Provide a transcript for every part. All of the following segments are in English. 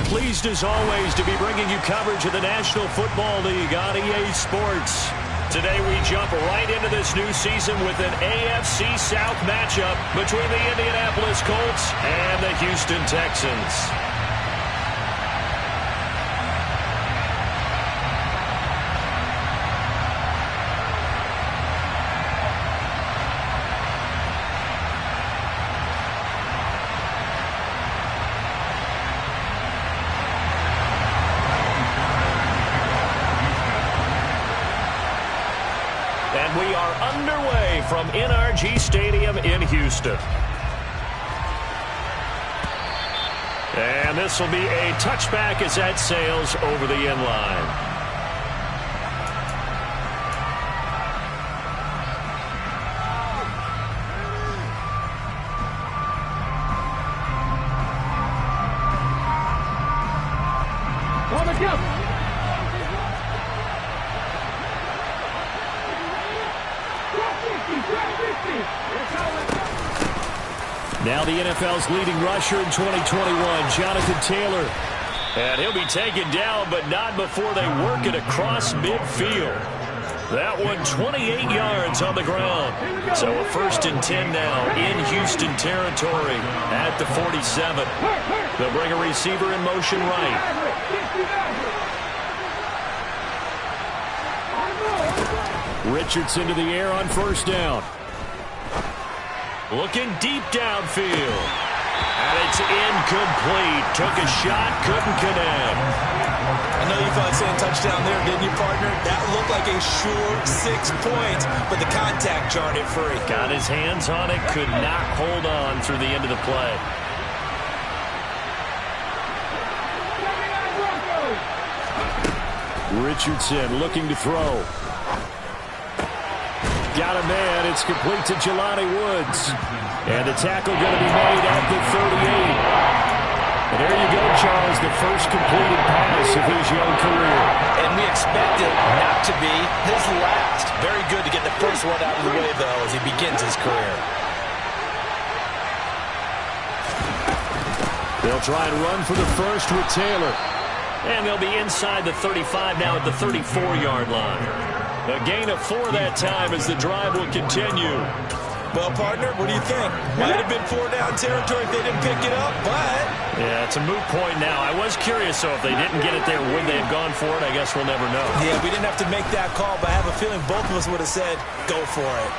pleased as always to be bringing you coverage of the National Football League on EA Sports. Today we jump right into this new season with an AFC South matchup between the Indianapolis Colts and the Houston Texans. And we are underway from NRG Stadium in Houston. And this will be a touchback as that sails over the end line. Now the NFL's leading rusher in 2021, Jonathan Taylor. And he'll be taken down, but not before they work it across midfield. That one 28 yards on the ground. So a 1st and 10 now in Houston territory at the 47. They'll bring a receiver in motion right. Richardson to the air on 1st down. Looking deep downfield. And it's incomplete. Took a shot, couldn't connect. I know you felt like saying touchdown there, didn't you, partner? That looked like a sure 6 points, but the contact jarred it free. Got his hands on it, could not hold on through the end of the play. Richardson looking to throw. Got a man. It's complete to Jelani Woods. And the tackle going to be made at the 38. And there you go, Charles, the first completed pass of his young career. And we expect it not to be his last. Very good to get the first one out of the way, though, as he begins his career. They'll try and run for the first with Taylor. And they'll be inside the 35 now at the 34-yard line. A gain of 4 that time as the drive will continue. Well, partner, what do you think? Might have been 4-down territory if they didn't pick it up, but... Yeah, it's a moot point now. I was curious, so if they didn't get it there, would they have gone for it? I guess we'll never know. Yeah, we didn't have to make that call, but I have a feeling both of us would have said, go for it.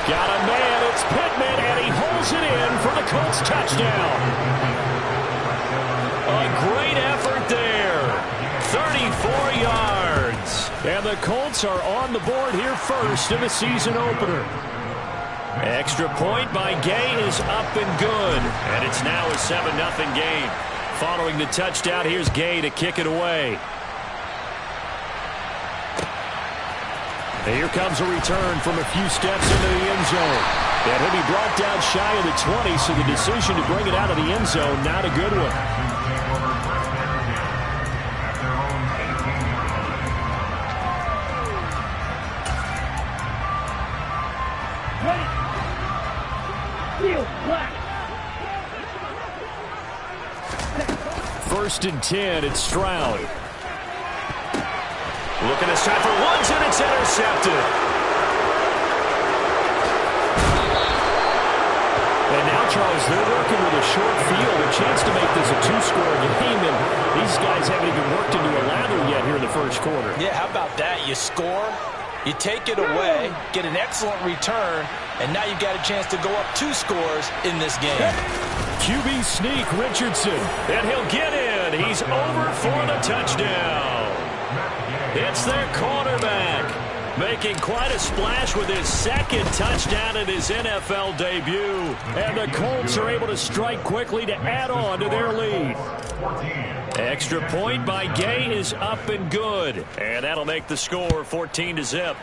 Got a man, it's Pittman, and he holds it in for the Colts touchdown. A great effort there. 34 yards. And the Colts are on the board here first in the season opener. Extra point by Gay is up and good. And it's now a 7-0 game. Following the touchdown, here's Gay to kick it away. And here comes a return from a few steps into the end zone. And he'll be brought down shy of the 20, so the decision to bring it out of the end zone, not a good one. First and 10, it's Stroud. Looking this time for Woods, and it's intercepted. And now, Charles, they're working with a short field, a chance to make this a 2-score game, and these guys haven't even worked into a lather yet here in the first quarter. Yeah, how about that? You score, you take it away, get an excellent return, and now you've got a chance to go up 2 scores in this game. QB sneak, Richardson, and he'll get in. He's over for the touchdown. It's their quarterback, making quite a splash with his 2nd touchdown in his NFL debut. And the Colts are able to strike quickly to add on to their lead. Extra point by Gay is up and good. And that'll make the score 14-0.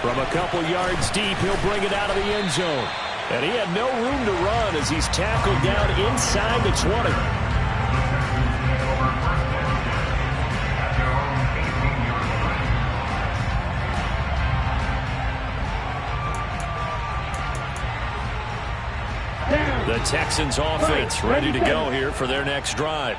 From a couple yards deep, he'll bring it out of the end zone. And he had no room to run as he's tackled down inside the 20. Down. The Texans offense ready to go here for their next drive.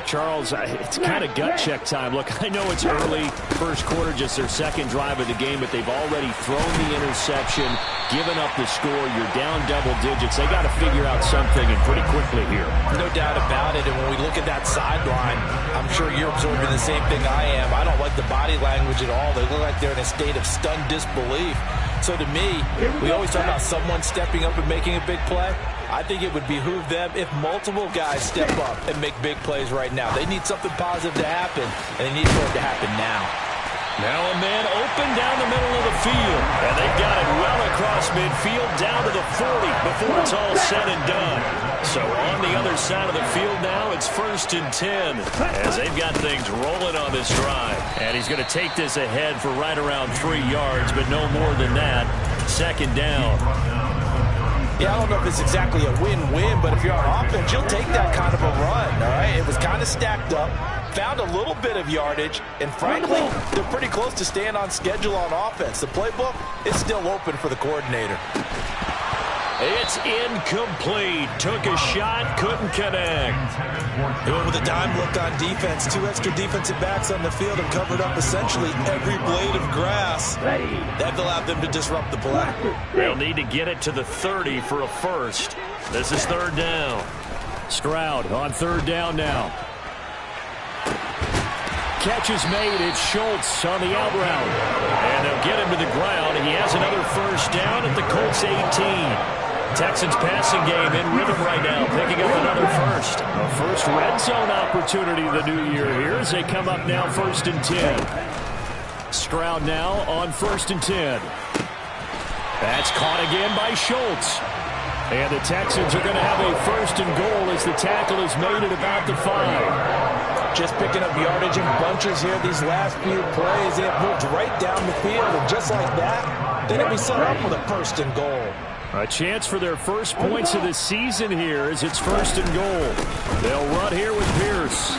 Charles, it's kind of gut check time. Look, I know it's early, first quarter, just their second drive of the game, but they've already thrown the interception, given up the score. You're down double digits. They got to figure out something, and pretty quickly here. No doubt about it, and when we look at that sideline, I'm sure you're observing the same thing I am. I don't like the body language at all. They look like they're in a state of stunned disbelief. So to me, we always talk about someone stepping up and making a big play. I think it would behoove them if multiple guys step up and make big plays right now. They need something positive to happen, and they need for it to happen now. Now a man open down the middle of the field, and they've got it well across midfield down to the 40 before it's all said and done. So on the other side of the field now, it's 1st and 10 as they've got things rolling on this drive. And he's going to take this ahead for right around 3 yards, but no more than that. 2nd down. Yeah, I don't know if it's exactly a win-win, but if you're on offense, you'll take that kind of a run, all right? It was kind of stacked up, found a little bit of yardage, and frankly, they're pretty close to staying on schedule on offense. The playbook is still open for the coordinator. It's incomplete. Took a shot, couldn't connect. Doing with a dime look on defense. 2 extra defensive backs on the field and covered up essentially every blade of grass. That allowed them to disrupt the play. They'll need to get it to the 30 for a first. This is 3rd down. Stroud on 3rd down now. Catch is made. It's Schultz on the out route. And they'll get him to the ground. He has another 1st down at the Colts 18. Texans passing game in rhythm right now, picking up another first. A first red zone opportunity the new year here as they come up now 1st and 10. Stroud now on 1st and 10. That's caught again by Schultz. And the Texans are going to have a 1st and goal as the tackle is made at about the 5. Just picking up yardage in bunches here these last few plays. They have moved right down the field, and just like that, they're going to be set up with a 1st and goal. A chance for their first points of the season here as it's 1st and goal. They'll run here with Pierce.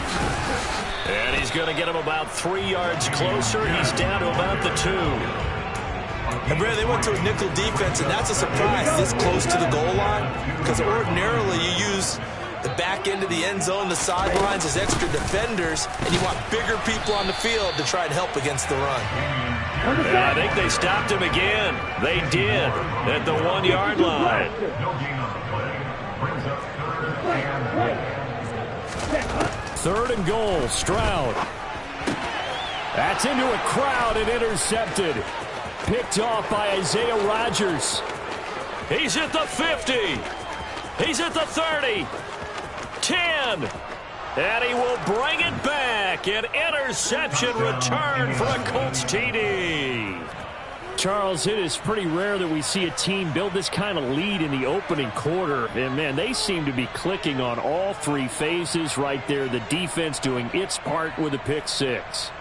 And he's going to get him about 3 yards closer. He's down to about the 2. And Brad, they went to a nickel defense, and that's a surprise this close to the goal line, because ordinarily you use the back end of the end zone, the sidelines as extra defenders, and you want bigger people on the field to try and help against the run. And I think they stopped him again. They did at the 1-yard line. 3rd and goal, Stroud. That's into a crowd and intercepted. Picked off by Isaiah Rodgers. He's at the 50. He's at the 30. 10. And he will bring it back. An interception return for a Colts TD. Charles, it is pretty rare that we see a team build this kind of lead in the opening quarter. And, man, they seem to be clicking on all 3 phases right there. The defense doing its part with a pick 6.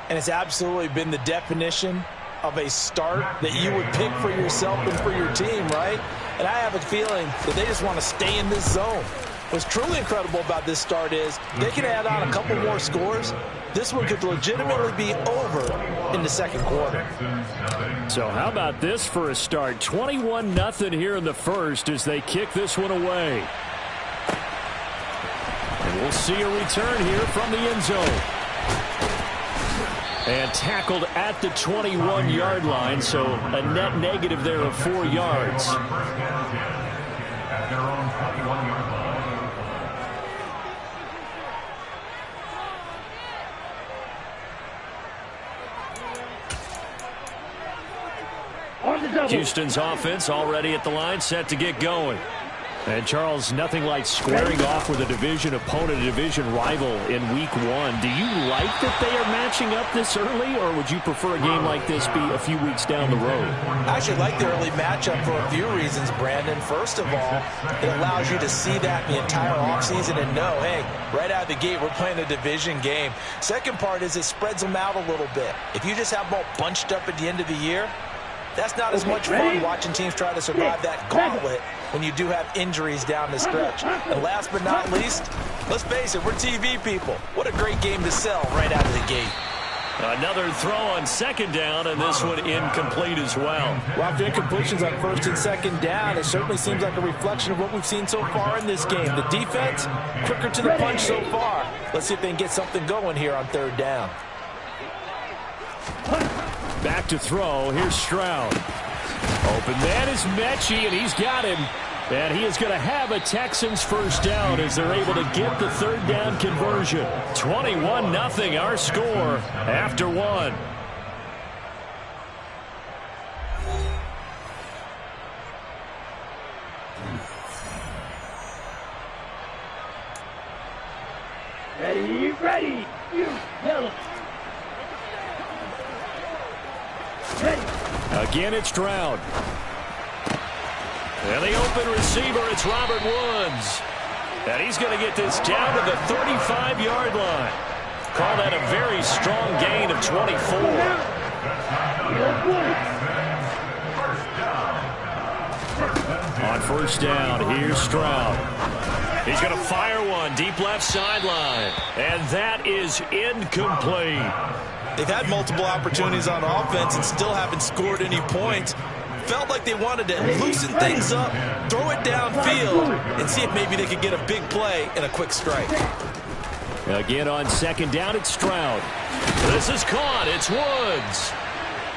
And it's absolutely been the definition of a start that you would pick for yourself and for your team, right? And I have a feeling that they just want to stay in this zone. What's truly incredible about this start is they can add on a couple more scores. This one could legitimately be over in the 2nd quarter. So how about this for a start? 21-0 here in the 1st as they kick this one away. And we'll see a return here from the end zone. And tackled at the 21-yard line, so a net negative there of 4 yards. Houston's offense already at the line, set to get going. And, Charles, nothing like squaring off with a division opponent, a division rival in Week 1. Do you like that they are matching up this early, or would you prefer a game like this be a few weeks down the road? I actually like the early matchup for a few reasons, Brandon. First of all, it allows you to see that the entire offseason and know, hey, right out of the gate, we're playing a division game. Second part is it spreads them out a little bit. If you just have them all bunched up at the end of the year, that's not as much fun watching teams try to survive that gauntlet when you do have injuries down the stretch. And last but not least, let's face it, we're TV people. What a great game to sell right out of the gate. Another throw on second down, and this one incomplete as well. Well, after incompletions on first and second down, it certainly seems like a reflection of what we've seen so far in this game. The defense, quicker to the punch so far. Let's see if they can get something going here on third down. Back to throw. Here's Stroud. Open man is Mechie, and he's got him. And he is going to have a Texans first down as they're able to get the third down conversion. 21-0 our score after one. Ready, you, yellow. Ready. Again, it's Stroud. And the open receiver, it's Robert Woods. And he's going to get this down to the 35-yard line. Call that a very strong gain of 24. On first down, here's Stroud. He's going to fire one deep left sideline. And that is incomplete. They've had multiple opportunities on offense and still haven't scored any points. Felt like they wanted to loosen things up, throw it downfield, and see if maybe they could get a big play and a quick strike. Again on second down, it's Stroud. This is caught. It's Woods.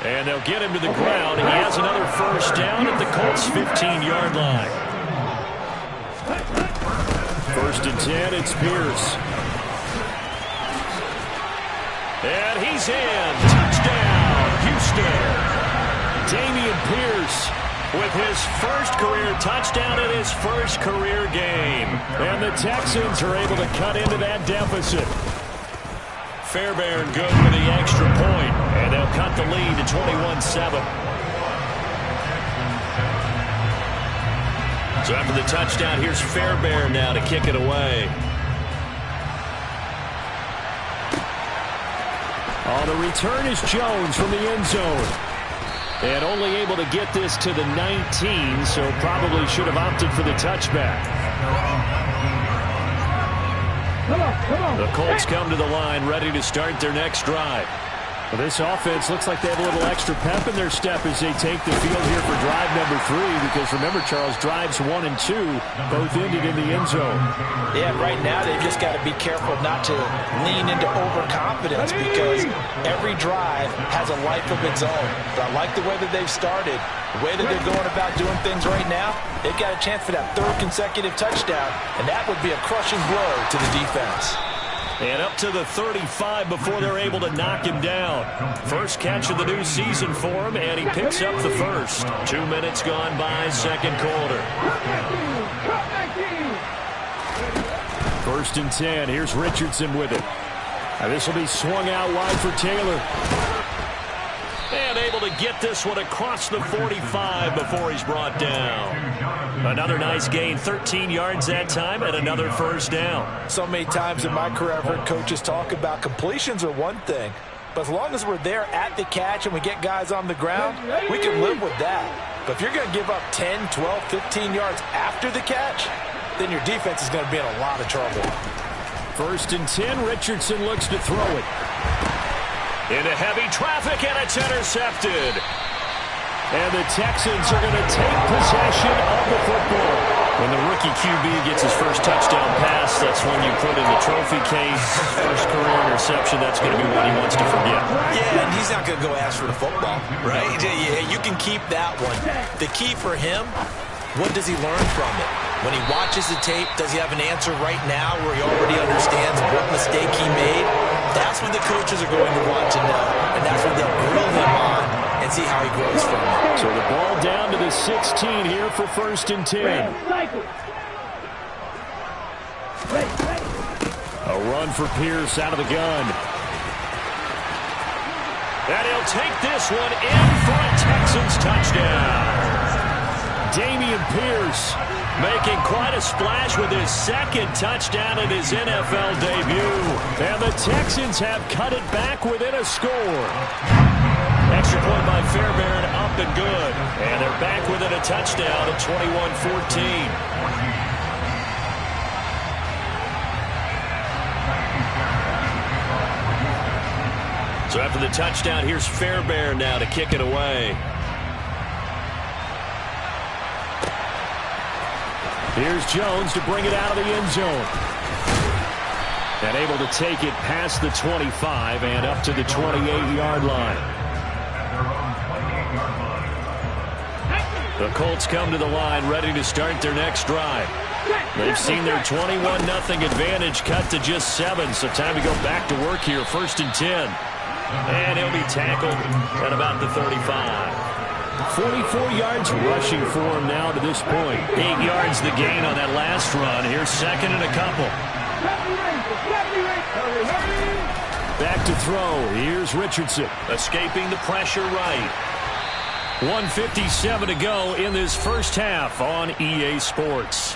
And they'll get him to the ground. He has another first down at the Colts' 15-yard line. First and 10, it's Pierce. And he's in. Touchdown, Houston. Dameon Pierce with his first career touchdown in his first career game. And the Texans are able to cut into that deficit. Fairbairn good for the extra point, and they'll cut the lead to 21-7. So after the touchdown, here's Fairbairn now to kick it away. Oh, the return is Jones from the end zone. And only able to get this to the 19, so probably should have opted for the touchback. The Colts come to the line ready to start their next drive. Well, this offense looks like they have a little extra pep in their step as they take the field here for drive number 3, because remember, Charles, drives 1 and 2 both ended in the end zone. Yeah, right now they've just got to be careful not to lean into overconfidence, because every drive has a life of its own. But I like the way that they've started, the way that they're going about doing things right now. They've got a chance for that third consecutive touchdown, and that would be a crushing blow to the defense. And up to the 35 before they're able to knock him down. First catch of the new season for him, and he picks up the first. 2 minutes gone by, second quarter. First and 10. Here's Richardson with it. Now this will be swung out wide for Taylor. And able to get this one across the 45 before he's brought down. Another nice gain, 13 yards that time, and another first down. So many times in my career I've heard coaches talk about completions are one thing, but as long as we're there at the catch and we get guys on the ground, we can live with that. But if you're going to give up 10, 12, 15 yards after the catch, then your defense is going to be in a lot of trouble. First and 10, Richardson looks to throw it. Into heavy traffic, and it's intercepted. And the Texans are going to take possession of the football. When the rookie QB gets his first touchdown pass, that's when you put in the trophy case. First career interception, that's going to be what he wants to forget. Yeah, and he's not going to go ask for the football, right? Yeah, you can keep that one. The key for him, what does he learn from it? When he watches the tape, does he have an answer right now where he already understands what mistake he made? That's what the coaches are going to want to know, and that's what they'll grill him on and see how he grows from it. So the ball down to the 16 here for first and 10. A run for Pierce out of the gun. And he'll take this one in for a Texans touchdown. Dameon Pierce making quite a splash with his second touchdown in his NFL debut. And the Texans have cut it back within a score. Extra point by Fairbairn, up and good. And they're back within a touchdown at 21-14. So after the touchdown, here's Fairbairn now to kick it away. Here's Jones to bring it out of the end zone. And able to take it past the 25 and up to the 28-yard line. The Colts come to the line ready to start their next drive. They've seen their 21-0 advantage cut to just 7, so time to go back to work here. 1st and 10. And he'll be tackled at about the 35. 44 yards rushing for him now to this point. 8 yards the gain on that last run. Here's 2nd and a couple. Back to throw. Here's Richardson. Escaping the pressure right. 1:57 to go in this first half on EA Sports.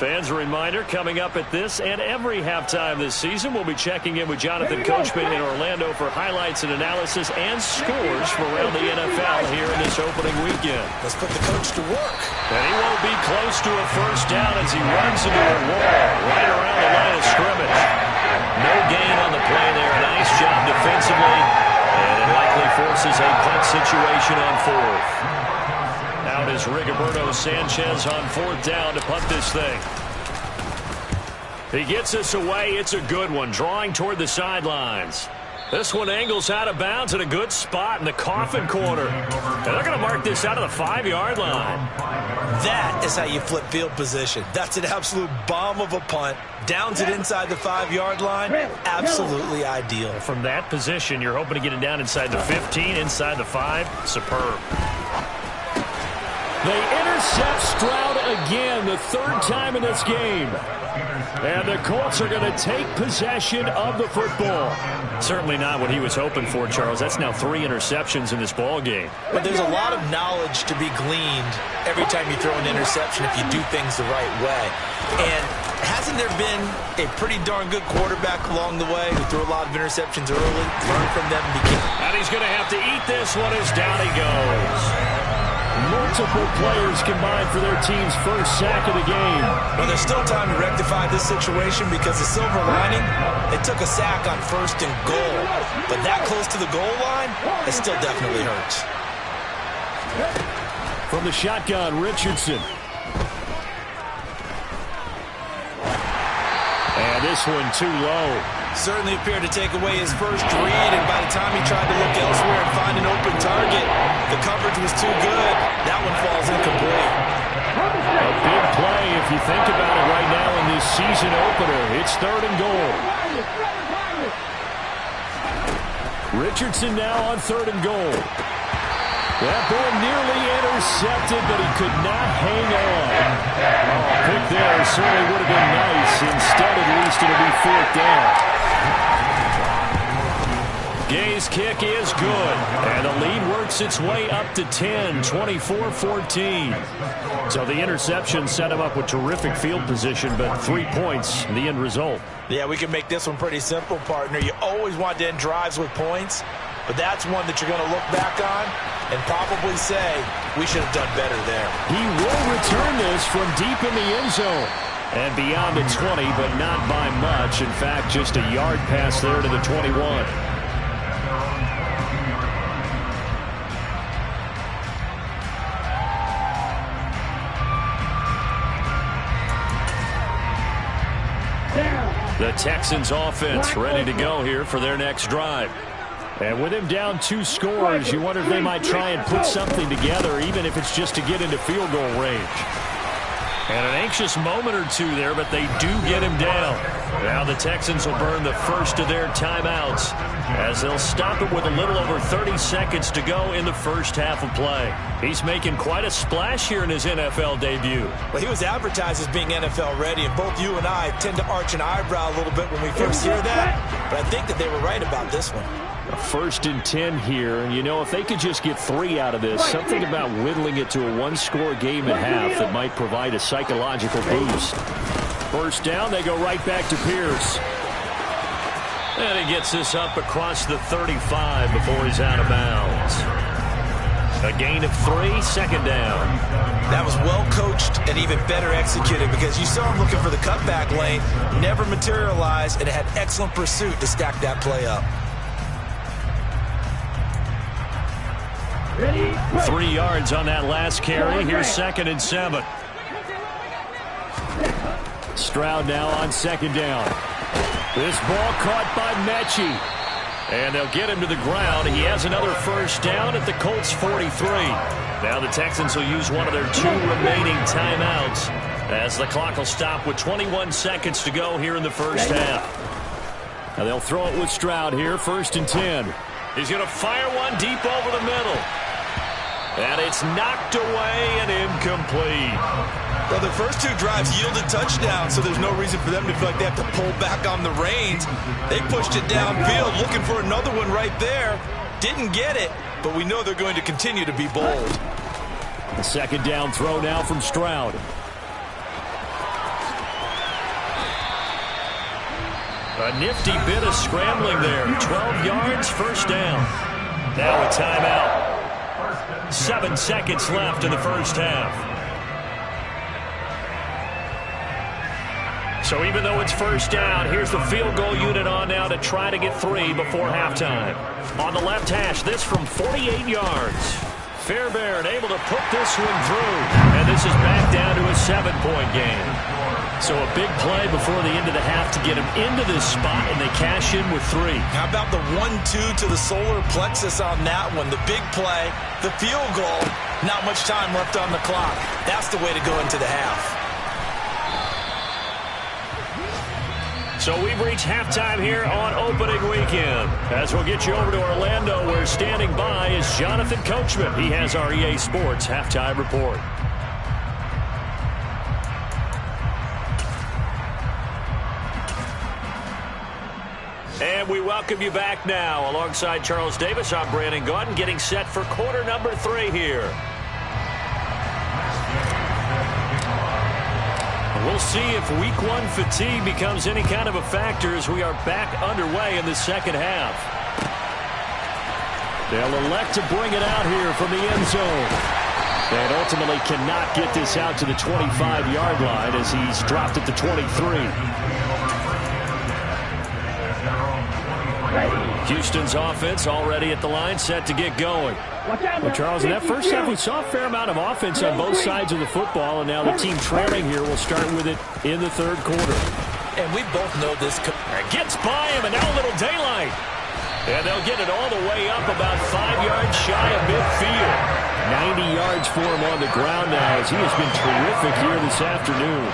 Fans, a reminder, coming up at this and every halftime this season, we'll be checking in with Jonathan Coachman in Orlando for highlights and analysis and scores from around the NFL here in this opening weekend. Let's put the coach to work. And he won't be close to a first down as he runs into a wall right around the line of scrimmage. No gain on the play there. Nice job defensively. And it likely forces a punt situation on 4th. Out is Rigoberto Sanchez on 4th down to punt this thing. He gets us away. It's a good one. Drawing toward the sidelines. This one angles out of bounds at a good spot in the coffin corner. And they're going to mark this out of the 5-yard line. That is how you flip field position. That's an absolute bomb of a punt. Downs it inside the 5-yard line. Absolutely ideal. From that position, you're hoping to get it down inside the 15, inside the 5. Superb. They intercept Stroud again, the 3rd time in this game. And the Colts are going to take possession of the football. Certainly not what he was hoping for, Charles. That's now 3 interceptions in this ball game. But there's a lot of knowledge to be gleaned every time you throw an interception if you do things the right way. And hasn't there been a pretty darn good quarterback along the way who threw a lot of interceptions early, learned from them, and became... And he's going to have to eat this one as down he goes. Multiple players combined for their team's first sack of the game. Well, there's still time to rectify this situation because the silver lining, they took a sack on 1st and goal. But that close to the goal line, it still definitely hurts. From the shotgun, Richardson. And this one too low. Certainly appeared to take away his first read, and by the time he tried to look elsewhere and find an open target, the coverage was too good. That one falls incomplete. A big play if you think about it right now in this season opener. It's 3rd and goal. Richardson now on 3rd and goal. That ball nearly intercepted, but he could not hang on. Pick there certainly would have been nice. Instead, at least it'll be 4th down. Gay's kick is good, and the lead works its way up to 10, 24-14. So the interception set him up with terrific field position, but 3 points in the end result. Yeah, we can make this one pretty simple, partner. You always want to end drives with points, but that's one that you're going to look back on and probably say, we should have done better there. He will return this from deep in the end zone. And beyond the 20, but not by much. In fact, just a yard pass there to the 21. The Texans offense ready to go here for their next drive. And with him down 2 scores, you wonder if they might try and put something together, even if it's just to get into field goal range. And an anxious moment or two there, but they do get him down. Now the Texans will burn the first of their timeouts as they'll stop it with a little over 30 seconds to go in the first half of play. He's making quite a splash here in his NFL debut. Well, he was advertised as being NFL ready, and both you and I tend to arch an eyebrow a little bit when we first hear that. But I think that they were right about this one. A 1st and 10 here, and you know, if they could just get 3 out of this, something about whittling it to a 1-score game at half that might provide a psychological boost. First down, they go right back to Pierce. And he gets this up across the 35 before he's out of bounds. A gain of 3, 2nd down. That was well coached and even better executed because you saw him looking for the cutback lane, never materialized, and had excellent pursuit to stack that play up. 3 yards on that last carry. Here's 2nd and 7. Stroud now on 2nd down. This ball caught by Mechie. And they'll get him to the ground. He has another first down at the Colts 43. Now the Texans will use one of their 2 remaining timeouts as the clock will stop with 21 seconds to go here in the first half. Now they'll throw it with Stroud here, 1st and 10. He's going to fire one deep over the middle. And it's knocked away and incomplete. Well, the first 2 drives yielded touchdowns, so there's no reason for them to feel like they have to pull back on the reins. They pushed it downfield, looking for another one right there. Didn't get it, but we know they're going to continue to be bold. The 2nd down throw now from Stroud. A nifty bit of scrambling there. 12 yards, first down. Now a timeout. 7 seconds left in the first half. So even though it's first down, here's the field goal unit on now to try to get 3 before halftime. On the left hash, this from 48 yards. Fairbairn able to put this one through. And this is back down to a 7-point game. So a big play before the end of the half to get him into this spot, and they cash in with 3. How about the 1-2 to the solar plexus on that one? The big play, the field goal, not much time left on the clock. That's the way to go into the half. So we've reached halftime here on opening weekend. As we'll get you over to Orlando, where standing by is Jonathan Coachman. He has our EA Sports halftime report. And we welcome you back now. Alongside Charles Davis, I'm Brandon Gaudin, getting set for quarter number 3 here. We'll see if week 1 fatigue becomes any kind of a factor as we are back underway in the second half. They'll elect to bring it out here from the end zone. And ultimately cannot get this out to the 25-yard line as he's dropped at the 23. Houston's offense already at the line, set to get going. Well, Charles, in that first half, we saw a fair amount of offense on both sides of the football, and now the team trailing here will start with it in the third quarter. And we both know this. Gets by him, and now a little daylight. And they'll get it all the way up about 5 yards shy of midfield. 90 yards for him on the ground now, as he has been terrific here this afternoon.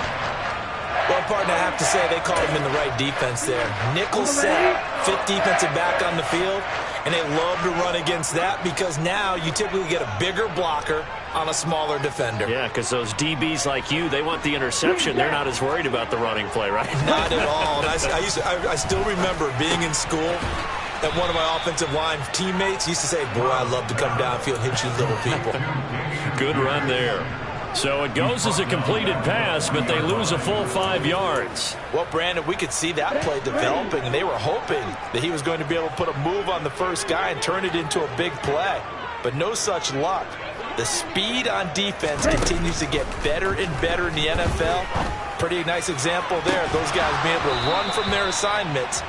Well, partner, I have to say they called him in the right defense there. Nickel set, 5th defensive back on the field, and they love to run against that because now you typically get a bigger blocker on a smaller defender. Yeah, because those DBs like you, they want the interception. They're not as worried about the running play, right? Not at all. And I still remember being in school, and one of my offensive line teammates used to say, boy, I love to come downfield and hit you little people. Good run there. So it goes as a completed pass, but they lose a full 5 yards. Well, Brandon, we could see that play developing, and they were hoping that he was going to be able to put a move on the first guy and turn it into a big play. But no such luck. The speed on defense continues to get better and better in the NFL. Pretty nice example there. Those guys being able to run from their assignments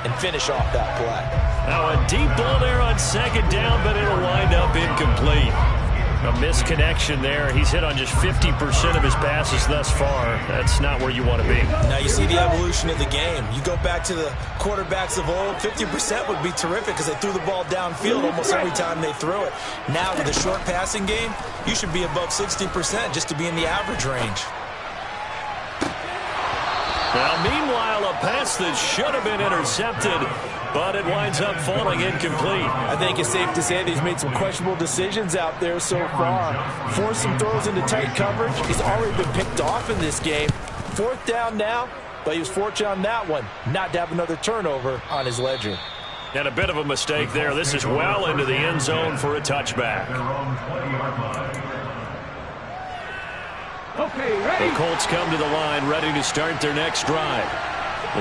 and finish off that play. Now a deep ball there on 2nd down, but it'll wind up incomplete. A misconnection there. He's hit on just 50% of his passes thus far. That's not where you want to be. Now you see the evolution of the game. You go back to the quarterbacks of old, 50% would be terrific because they threw the ball downfield almost every time they threw it. Now with a short passing game, you should be above 60% just to be in the average range. Now, meanwhile, a pass that should have been intercepted, but it winds up falling incomplete. I think it's safe to say that he's made some questionable decisions out there so far. Forced some throws into tight coverage. He's already been picked off in this game. 4th down now, but he was fortunate on that one not to have another turnover on his ledger. And a bit of a mistake there. This is well into the end zone for a touchback. Okay, ready. The Colts come to the line, ready to start their next drive.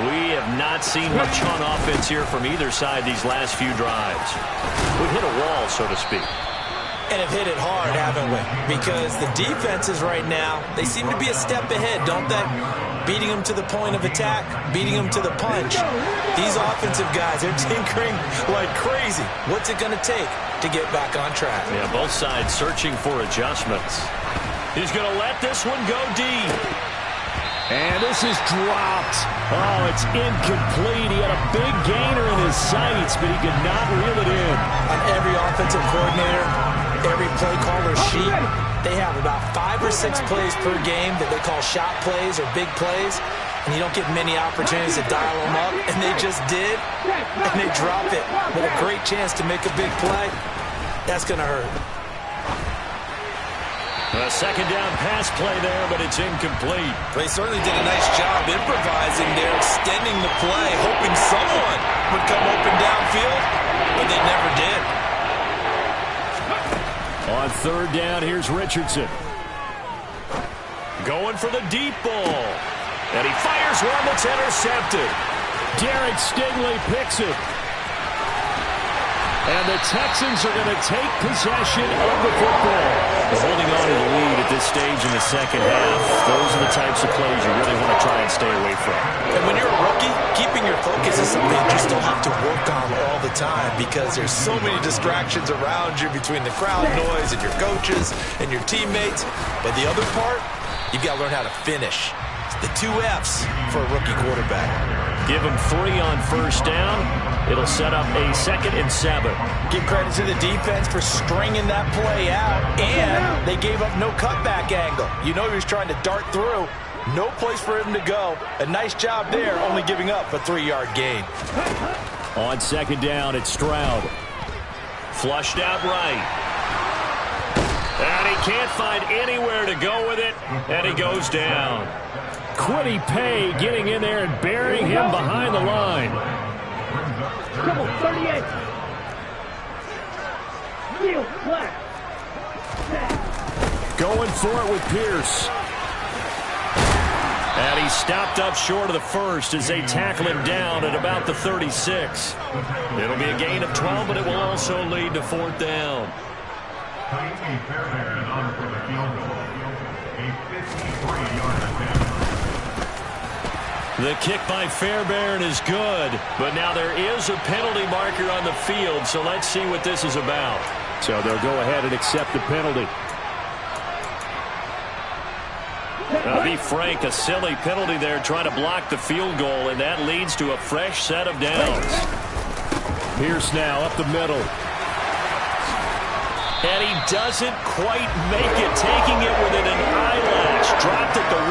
We have not seen much on offense here from either side these last few drives. We hit a wall, so to speak. And have hit it hard, haven't we? Because the defenses right now, they seem to be a step ahead, don't they? Beating them to the point of attack, beating them to the punch. These offensive guys are tinkering like crazy. What's it going to take to get back on track? Yeah, both sides searching for adjustments. He's going to let this one go deep. And this is dropped. Oh, it's incomplete. He had a big gainer in his sights, but he could not reel it in. On every offensive coordinator, every play caller sheet, they have about 5 or 6 plays per game that they call shot plays or big plays, and you don't get many opportunities to dial them up, and they just did, and they drop it with a great chance to make a big play. That's going to hurt. A second down pass play there, but it's incomplete. They certainly did a nice job improvising there, extending the play, hoping someone would come open downfield, but they never did. On third down, here's Richardson. Going for the deep ball. And he fires one that's intercepted. Derek Stingley picks it. And the Texans are going to take possession of the football. They're holding on to the lead at this stage in the second half. Those are the types of plays you really want to try and stay away from. And when you're a rookie, keeping your focus is something you still have to work on all the time because there's so many distractions around you between the crowd noise and your coaches and your teammates. But the other part, you've got to learn how to finish. The 2 F's for a rookie quarterback. Give him 3 on first down. It'll set up a 2nd and 7. Give credit to the defense for stringing that play out, and they gave up no cutback angle. You know he was trying to dart through. No place for him to go. A nice job there, only giving up a 3-yard gain. On second down, it's Stroud. Flushed out right. And he can't find anywhere to go with it, and he goes down. Quiddy Pay getting in there and burying him behind the line. Come on, 38. Kneel flat. Going for it with Pierce. And he stopped up short of the first as they tackle him down at about the 36. It'll be a gain of 12, but it will also lead to 4th down. The kick by Fairbairn is good, but now there is a penalty marker on the field, so let's see what this is about. So they'll go ahead and accept the penalty. Now, be frank, a silly penalty there trying to block the field goal, and that leads to a fresh set of downs. Pierce now up the middle. And he doesn't quite make it, taking it within an eyelash. Dropped at the 1.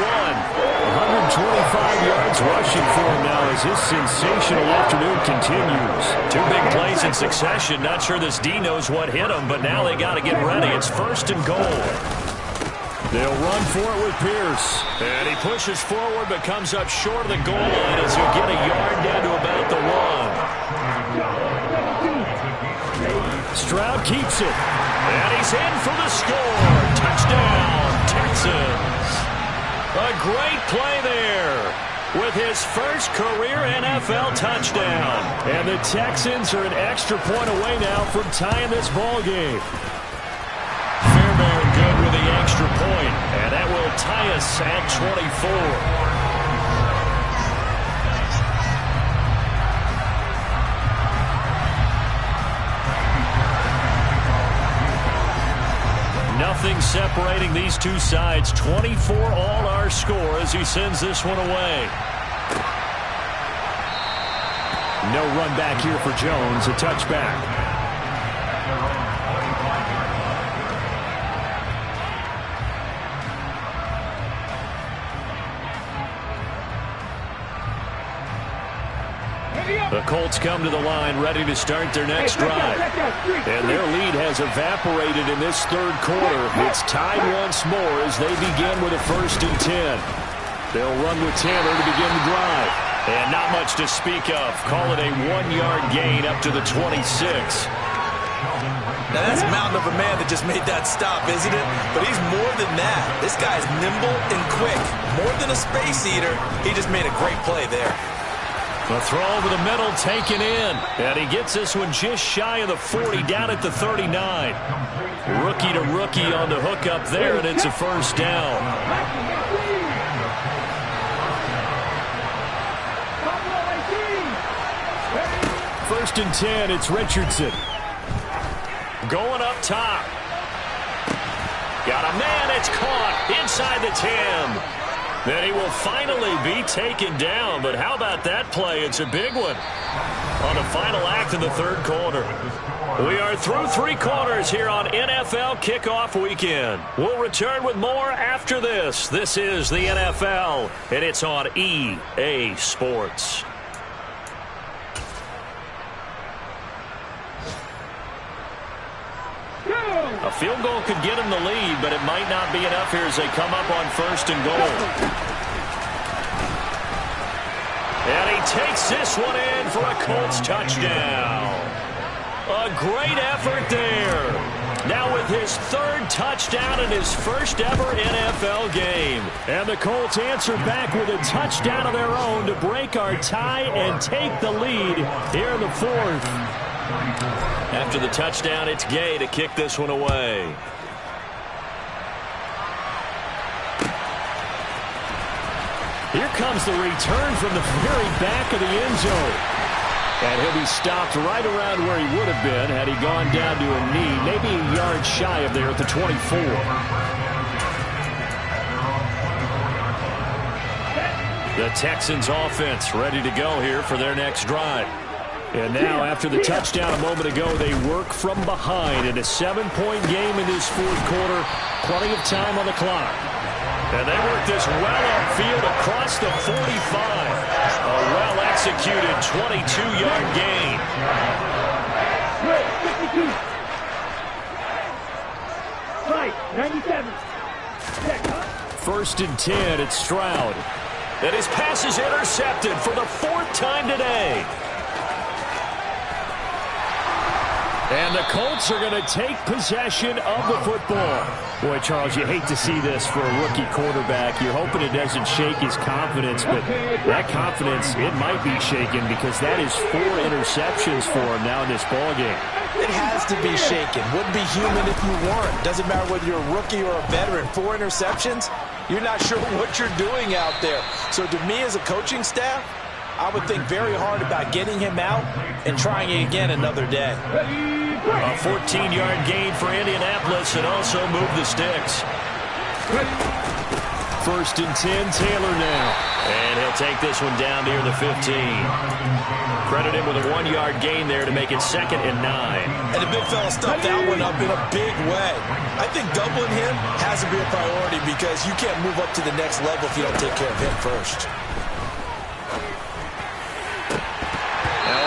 125 yards rushing for him now as his sensational afternoon continues. 2 big plays in succession. Not sure this D knows what hit him, but now they got to get ready. It's 1st and goal. They'll run for it with Pierce. And he pushes forward but comes up short of the goal line as he'll get a yard down to about the 1. Stroud keeps it. And he's in for the score. Touchdown, Texans. A great play there with his first career NFL touchdown. And the Texans are an extra point away now from tying this ball game. Fairbairn good with the extra point, and that will tie us at 24. Nothing separating these two sides. 24 all our score as he sends this one away. No run back here for Jones. A touchback. The Colts come to the line ready to start their next drive. And their lead has evaporated in this 3rd quarter. It's tied once more as they begin with a 1st and 10. They'll run with Taylor to begin the drive. And not much to speak of. Call it a 1-yard gain up to the 26. Now that's a mountain of a man that just made that stop, isn't it? But he's more than that. This guy's nimble and quick. More than a space eater. He just made a great play there. The throw over the middle taken in. And he gets this one just shy of the 40, down at the 39. Rookie to rookie on the hook up there, and it's a first down. First and 10, it's Richardson. Going up top. Got a man, it's caught inside the 10. Then he will finally be taken down, but how about that play? It's a big one on the final act of the third quarter. We are through 3 quarters here on NFL Kickoff Weekend. We'll return with more after this. This is the NFL, and it's on EA Sports. A field goal could get him the lead, but it might not be enough here as they come up on first and goal. And he takes this one in for a Colts touchdown. A great effort there. Now with his 3rd touchdown in his first ever NFL game. And the Colts answer back with a touchdown of their own to break our tie and take the lead here in the 4th. After the touchdown, it's Gay to kick this one away. Here comes the return from the very back of the end zone. And he'll be stopped right around where he would have been had he gone down to a knee, maybe a yard shy of there at the 24. The Texans offense ready to go here for their next drive. And now, after the touchdown a moment ago, they work from behind in a 7-point game in this 4th quarter. Plenty of time on the clock. And they work this well upfield across the 45. A well-executed 22-yard gain. Right, 97. First and 10, it's Stroud. And his pass is intercepted for the 4th time today. And the Colts are going to take possession of the football. Boy, Charles, you hate to see this for a rookie quarterback. You're hoping it doesn't shake his confidence, but that confidence, it might be shaken because that is 4 interceptions for him now in this ballgame. It has to be shaken. Wouldn't be human if you weren't. Doesn't matter whether you're a rookie or a veteran. 4 interceptions, you're not sure what you're doing out there. So to me as a coaching staff, I would think very hard about getting him out and trying it again another day. A 14-yard gain for Indianapolis and also move the sticks. First and 10, Taylor now. And he'll take this one down near the 15. Credit him with a 1-yard gain there to make it 2nd and 9. And the big fella stuffed that one up in a big way. I think doubling him has to be a priority because you can't move up to the next level if you don't take care of him first.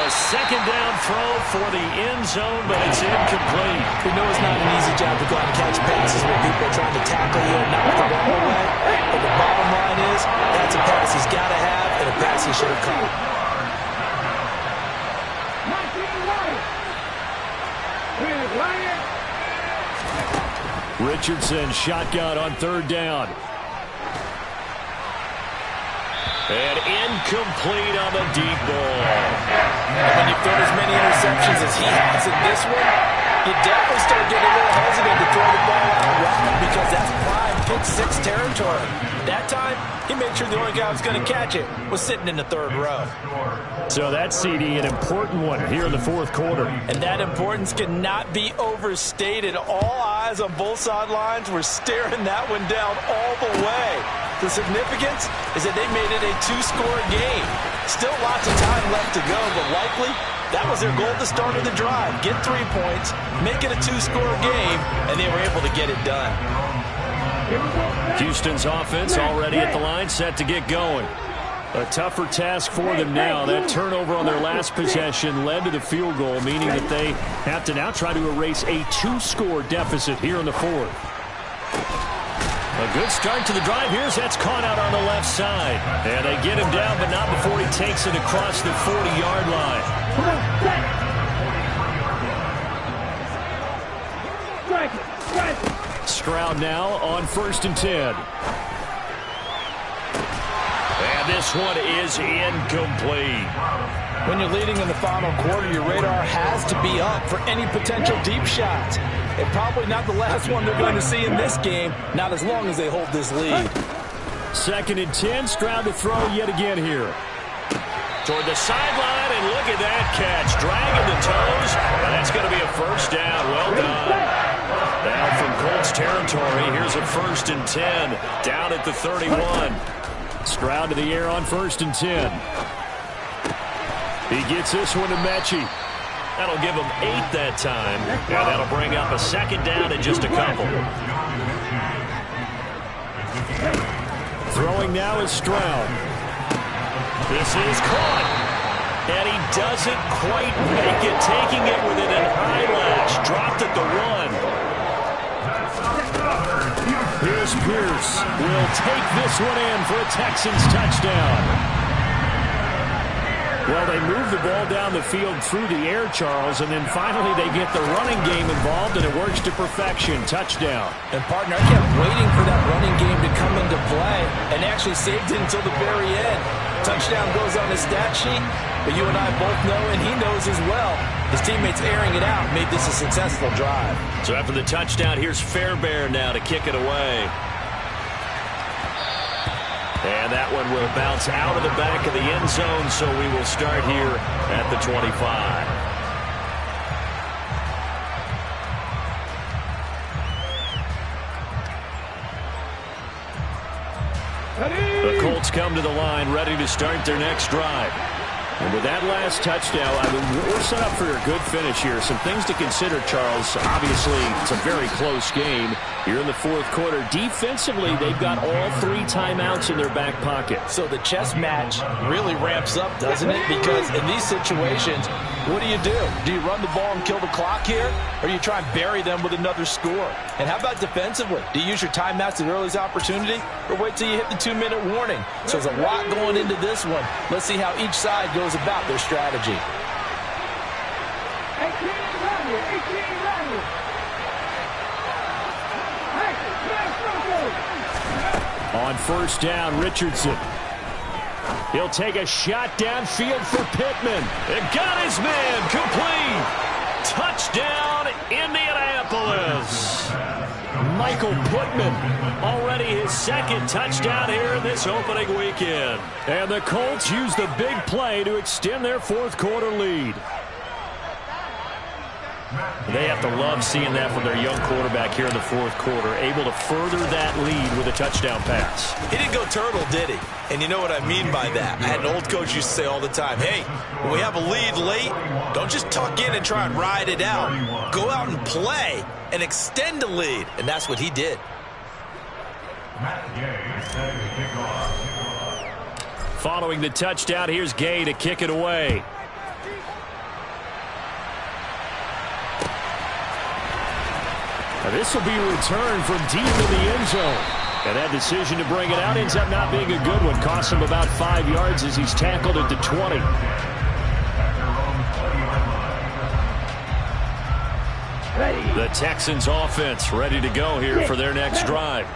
Second down throw for the end zone, but it's incomplete. We know it's not an easy job to go out and catch passes when people are trying to tackle you and knock the ball away. But the bottom line is, that's a pass he's got to have and a pass he should have caught. Richardson shotgun on 3rd down. And incomplete on the deep ball. And when you throw as many interceptions as he has in this one, you definitely start getting a little hesitant to throw the ball out wide because that's prime pick-6 territory. That time, he made sure the only guy who was going to catch it was sitting in the 3rd row. So that, CD, an important one here in the 4th quarter. And that importance cannot be overstated. All eyes on both sidelines were staring that one down all the way. The significance is that they made it a 2-score game. Still lots of time left to go, but likely that was their goal at the start of the drive. Get 3 points, make it a 2-score game, and they were able to get it done. Houston's offense already at the line, set to get going. A tougher task for them now. That turnover on their last possession led to the field goal, meaning that they have to now try to erase a 2-score deficit here in the 4th. A good start to the drive. Here's that's caught out on the left side. And they get him down, but not before he takes it across the 40-yard line. Stroud now on 1st and 10. And this one is incomplete. When you're leading in the final quarter, your radar has to be up for any potential deep shots. And probably not the last one they're going to see in this game, not as long as they hold this lead. 2nd and 10, Stroud to throw yet again here. Toward the sideline, and look at that catch. Dragging the toes, and that's going to be a first down. Well done. Now from Colts territory, here's a 1st and 10, down at the 31. Stroud to the air on 1st and 10. He gets this one to Mechie. That'll give him 8 that time, and that'll bring up a 2nd down in just a couple. Throwing now is Stroud. This is caught, and he doesn't quite make it, taking it within an eyelash. Dropped at the 1. Here's Pierce. Will take this one in for a Texans touchdown. Well, they move the ball down the field through the air, Charles, and then finally they get the running game involved, and it works to perfection. Touchdown. And, partner, I kept waiting for that running game to come into play and actually saved it until the very end. Touchdown goes on his stat sheet, but you and I both know, and he knows as well, his teammates airing it out made this a successful drive. So after the touchdown, here's Fairbairn now to kick it away. And that one will bounce out of the back of the end zone, so we will start here at the 25. The Colts come to the line, ready to start their next drive. And with that last touchdown, I mean, we're set up for a good finish here. Some things to consider, Charles. Obviously, it's a very close game here in the 4th quarter. Defensively, they've got all 3 timeouts in their back pocket. So the chess match really ramps up, doesn't it? Because in these situations, what do? Do you run the ball and kill the clock here? Or do you try and bury them with another score? And how about defensively? Do you use your timeouts at earliest opportunity? Or wait till you hit the 2-minute warning? So there's a lot going into this one. Let's see how each side goes about their strategy. 18 right here. 18 right here. On 1st down, Richardson. He'll take a shot downfield for Pittman. And got his man complete. Touchdown, Indianapolis. Michael Pittman. Already his 2nd touchdown here in this opening weekend. And the Colts use the big play to extend their 4th quarter lead. They have to love seeing that from their young quarterback here in the 4th quarter, able to further that lead with a touchdown pass. He didn't go turtle, did he? And you know what I mean by that. I had an old coach used to say all the time, hey, when we have a lead late, don't just tuck in and try and ride it out. Go out and play and extend the lead. And that's what he did. Following the touchdown, here's Gay to kick it away. Now this will be a return from deep in the end zone. And that decision to bring it out ends up not being a good one. Costs him about 5 yards as he's tackled at the 20. The Texans offense ready to go here for their next drive.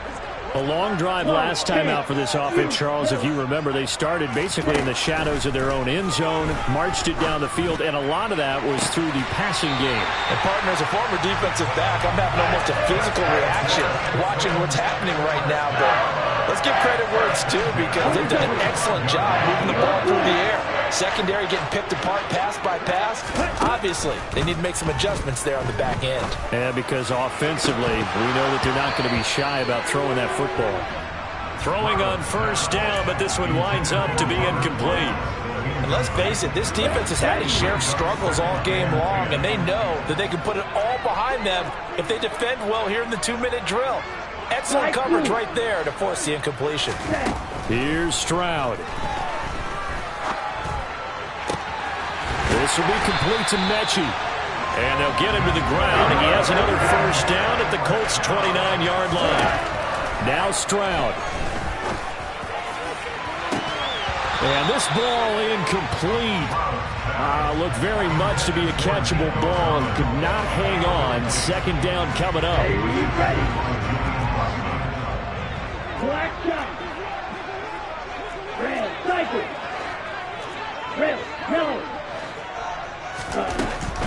A long drive last time out for this offense, Charles. If you remember, they started basically in the shadows of their own end zone, marched it down the field, and a lot of that was through the passing game. And, partner, as a former defensive back, I'm having almost a physical reaction watching what's happening right now. But let's give credit where it's due because they've done an excellent job moving the ball through the air. Secondary getting picked apart pass by pass. Obviously, they need to make some adjustments there on the back end. Yeah, because offensively, we know that they're not going to be shy about throwing that football. Throwing on 1st down, but this one winds up to be incomplete. And let's face it, this defense has had its share of struggles all game long, and they know that they can put it all behind them if they defend well here in the 2-minute drill. Excellent coverage right there to force the incompletion. Here's Stroud. This will be complete to Mechie. And they'll get him to the ground. He has another 1st down at the Colts' 29-yard line. Now Stroud. And this ball incomplete. Looked very much to be a catchable ball and could not hang on. 2nd down coming up. Black shot. Red.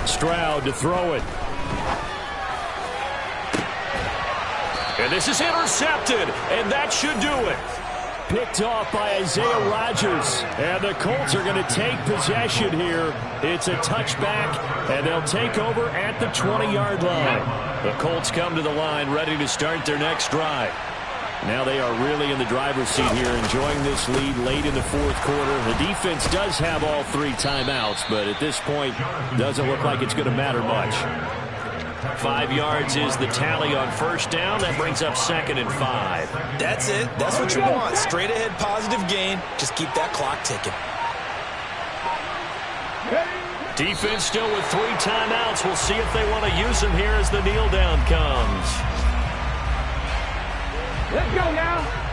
Stroud to throw it. And this is intercepted, and that should do it. Picked off by Isaiah Rodgers. And the Colts are going to take possession here. It's a touchback, and they'll take over at the 20-yard line. The Colts come to the line ready to start their next drive. Now they are really in the driver's seat here, enjoying this lead late in the fourth quarter. The defense does have all 3 timeouts, but at this point, doesn't look like it's going to matter much. 5 yards is the tally on first down. That brings up 2nd and 5. That's it. That's what you want. Straight ahead positive gain. Just keep that clock ticking. Defense still with 3 timeouts. We'll see if they want to use them here as the kneel down comes. Let's go now.